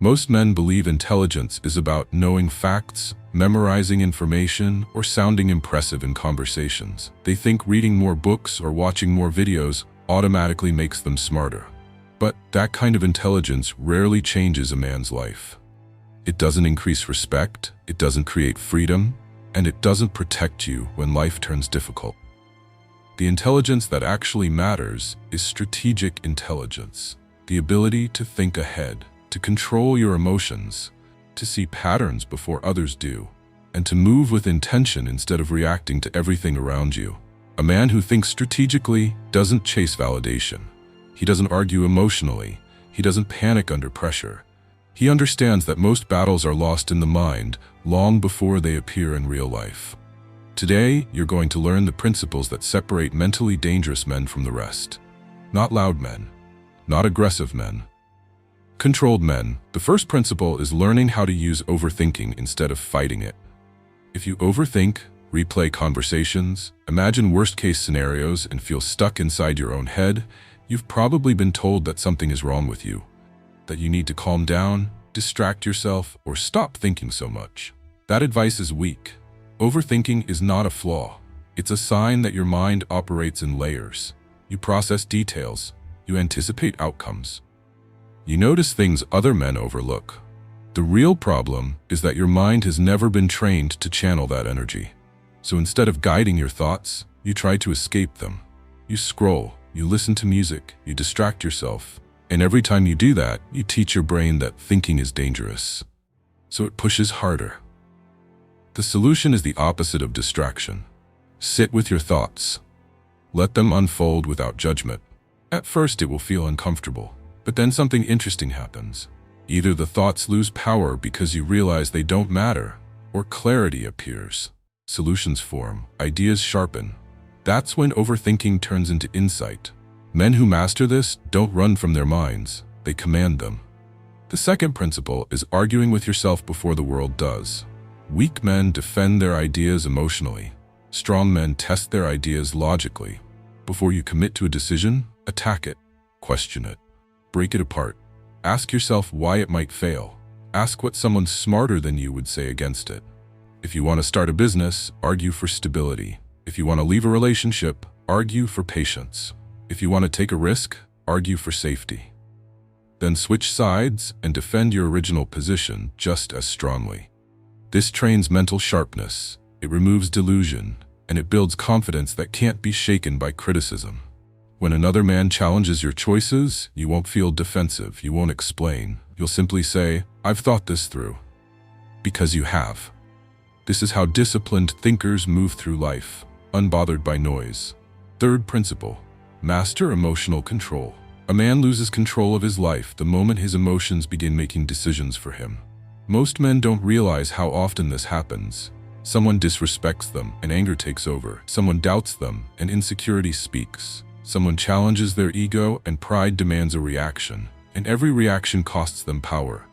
Most men believe intelligence is about knowing facts, memorizing information, or sounding impressive in conversations. They think reading more books or watching more videos automatically makes them smarter. But that kind of intelligence rarely changes a man's life. It doesn't increase respect, it doesn't create freedom, and it doesn't protect you when life turns difficult. The intelligence that actually matters is strategic intelligence, the ability to think ahead, to control your emotions, to see patterns before others do, and to move with intention instead of reacting to everything around you. A man who thinks strategically doesn't chase validation. He doesn't argue emotionally. He doesn't panic under pressure. He understands that most battles are lost in the mind long before they appear in real life. Today, you're going to learn the principles that separate mentally dangerous men from the rest. Not loud men, not aggressive men, controlled men. The first principle is learning how to use overthinking instead of fighting it. If you overthink, replay conversations, imagine worst-case scenarios, and feel stuck inside your own head, you've probably been told that something is wrong with you, that you need to calm down, distract yourself, or stop thinking so much. That advice is weak. Overthinking is not a flaw. It's a sign that your mind operates in layers. You process details. You anticipate outcomes. You notice things other men overlook. The real problem is that your mind has never been trained to channel that energy. So instead of guiding your thoughts, you try to escape them. You scroll, you listen to music, you distract yourself. And every time you do that, you teach your brain that thinking is dangerous. So it pushes harder. The solution is the opposite of distraction. Sit with your thoughts. Let them unfold without judgment. At first it will feel uncomfortable, but then something interesting happens. Either the thoughts lose power because you realize they don't matter, or clarity appears. Solutions form, ideas sharpen. That's when overthinking turns into insight. Men who master this don't run from their minds, they command them. The second principle is arguing with yourself before the world does. Weak men defend their ideas emotionally. Strong men test their ideas logically. Before you commit to a decision, attack it, question it, break it apart. Ask yourself why it might fail. Ask what someone smarter than you would say against it. If you want to start a business, argue for stability. If you want to leave a relationship, argue for patience. If you want to take a risk, argue for safety. Then switch sides and defend your original position just as strongly. This trains mental sharpness, it removes delusion, and it builds confidence that can't be shaken by criticism. When another man challenges your choices, you won't feel defensive, you won't explain. You'll simply say, "I've thought this through." Because you have. This is how disciplined thinkers move through life, unbothered by noise. Third principle, master emotional control. A man loses control of his life the moment his emotions begin making decisions for him. Most men don't realize how often this happens. Someone disrespects them and anger takes over. Someone doubts them and insecurity speaks. Someone challenges their ego and pride demands a reaction, and every reaction costs them power.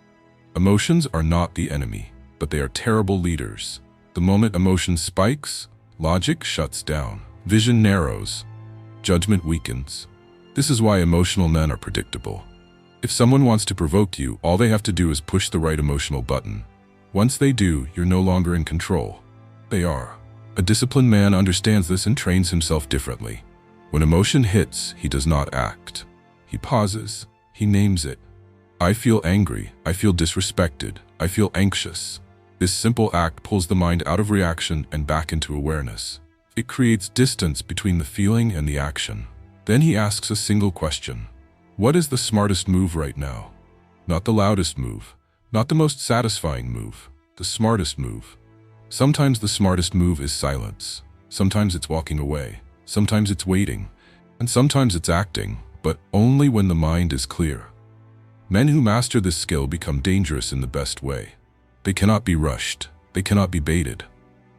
Emotions are not the enemy, but they are terrible leaders. The moment emotion spikes, logic shuts down, vision narrows, judgment weakens. This is why emotional men are predictable. If someone wants to provoke you, all they have to do is push the right emotional button. Once they do, you're no longer in control. They are. A disciplined man understands this and trains himself differently. When emotion hits, he does not act. He pauses. He names it. I feel angry. I feel disrespected. I feel anxious. This simple act pulls the mind out of reaction and back into awareness. It creates distance between the feeling and the action. Then he asks a single question. What is the smartest move right now? Not the loudest move, not the most satisfying move, the smartest move. Sometimes the smartest move is silence. Sometimes it's walking away. Sometimes it's waiting. And sometimes it's acting, but only when the mind is clear. Men who master this skill become dangerous in the best way. They cannot be rushed. They cannot be baited.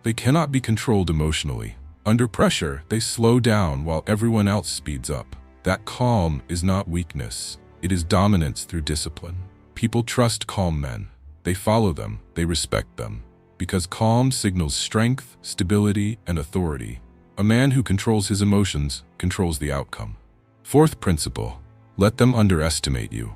They cannot be controlled emotionally. Under pressure, they slow down while everyone else speeds up. That calm is not weakness. It is dominance through discipline. People trust calm men. They follow them. They respect them. Because calm signals strength, stability, and authority. A man who controls his emotions controls the outcome. Fourth principle, let them underestimate you.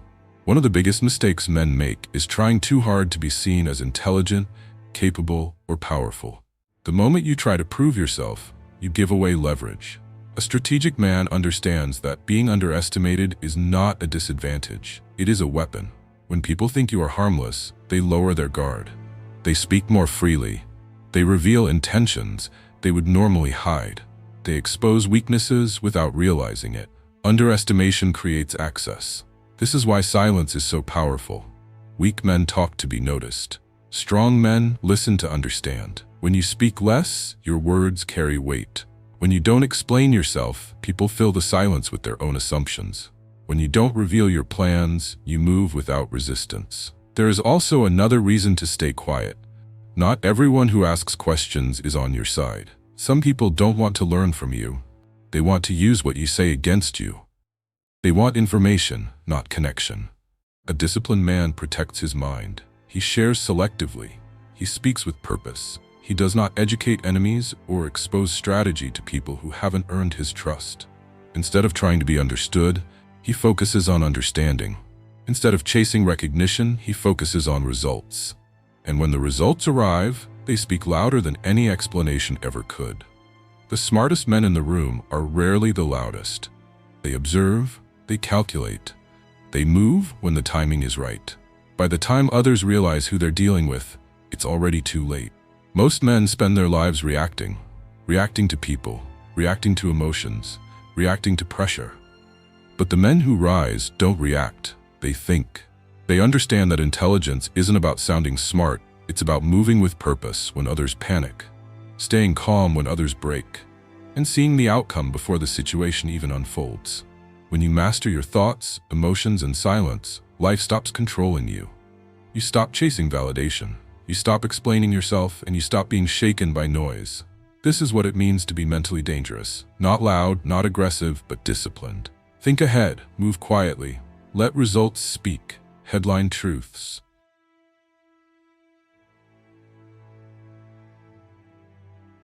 One of the biggest mistakes men make is trying too hard to be seen as intelligent, capable, or powerful. The moment you try to prove yourself, you give away leverage. A strategic man understands that being underestimated is not a disadvantage. It is a weapon. When people think you are harmless, they lower their guard. They speak more freely. They reveal intentions they would normally hide. They expose weaknesses without realizing it. Underestimation creates access. This is why silence is so powerful. Weak men talk to be noticed. Strong men listen to understand. When you speak less, your words carry weight. When you don't explain yourself, people fill the silence with their own assumptions. When you don't reveal your plans, you move without resistance. There is also another reason to stay quiet. Not everyone who asks questions is on your side. Some people don't want to learn from you. They want to use what you say against you. They want information, not connection. A disciplined man protects his mind. He shares selectively. He speaks with purpose. He does not educate enemies or expose strategy to people who haven't earned his trust. Instead of trying to be understood, he focuses on understanding. Instead of chasing recognition, he focuses on results. And when the results arrive, they speak louder than any explanation ever could. The smartest men in the room are rarely the loudest. They observe, they calculate, they move when the timing is right. By the time others realize who they're dealing with, it's already too late. Most men spend their lives reacting to people, reacting to emotions, reacting to pressure. But the men who rise don't react, they think. They understand that intelligence isn't about sounding smart, it's about moving with purpose when others panic, staying calm when others break, and seeing the outcome before the situation even unfolds. When you master your thoughts, emotions, and silence, life stops controlling you. You stop chasing validation. You stop explaining yourself, and you stop being shaken by noise. This is what it means to be mentally dangerous. Not loud, not aggressive, but disciplined. Think ahead, move quietly, let results speak, headline truths.